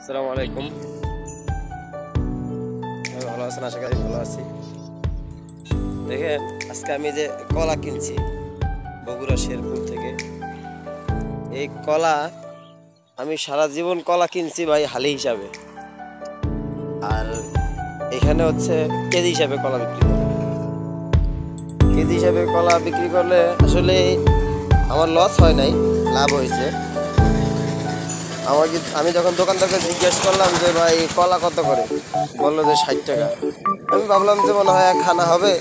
আসসালামু আলাইকুম। আমি ভালো আছেন? আশা করি ভালো আছি। দেখেন, আজকে আমি যে কলা কিনছি বগুড়া শেরপুর থেকে, এই কলা আমি সারা জীবন কলা কিনছি ভাই হালি হিসাবে, আর এখানে হচ্ছে কেজি হিসাবে কলা বিক্রি করে। কেজি হিসাবে কলা বিক্রি করলে আসলে আমার লস হয় নাই, লাভ হয়েছে। আমি যখন দোকানদারকে জিজ্ঞেস করলাম যে ভাই কলা কত করে, বললো যে 60 টাকা। আমি ভাবলাম যে মনে হয় এক হানা হবে,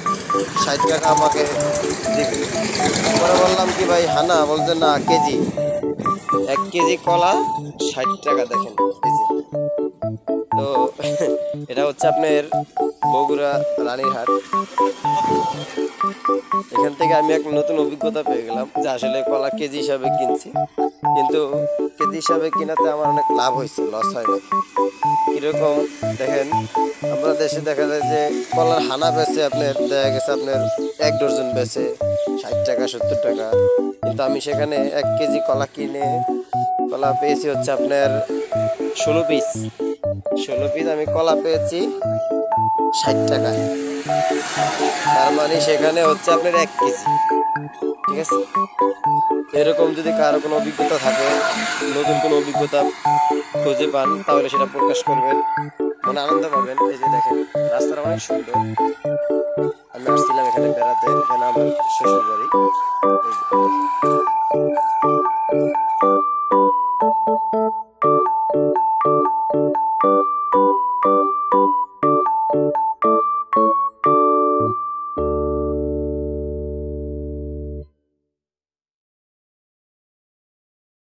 60 টাকা আমাকে দিবে। পরে বললাম কি ভাই হানা, বলছে না কেজি, 1 কেজি কলা 60 টাকা। দেখেন কেজি। তো এটা হচ্ছে আপনার বগুড়া রানীরহাট। এখান থেকে আমি এক নতুন অভিজ্ঞতা পেয়ে গেলাম যে আসলে কলা কেজি হিসাবে কিনছি, কিন্তু কেজি হিসাবে কিনাতে আমার অনেক লাভ হয়েছে, লস হয় না। কীরকম দেখেন, আমরা দেশে দেখা যায় যে কলার হানা বেচে আপনার দেখা গেছে আপনার 1 ডজন বেচে 60 টাকা 70 টাকা, কিন্তু আমি সেখানে 1 কেজি কলা কিনে কলা পেয়েছি হচ্ছে আপনার 16 পিস। 16 পিস আমি কলা পেয়েছি 60 টাকা। তার মানে সেখানে হচ্ছে আপনার 1 কেজি। ঠিক আছে, এরকম যদি কারো কোনো অভিজ্ঞতা থাকে, নতুন কোনো অভিজ্ঞতা খুঁজে পান, তাহলে সেটা প্রকাশ করবেন, মনে আনন্দ পাবেন। এই যে দেখেন, রাস্তাটা অনেক সুন্দর। আমি আসছিলাম এখানে বেড়াতে, এখানে আমার শ্বশুর বাড়ি। এই যে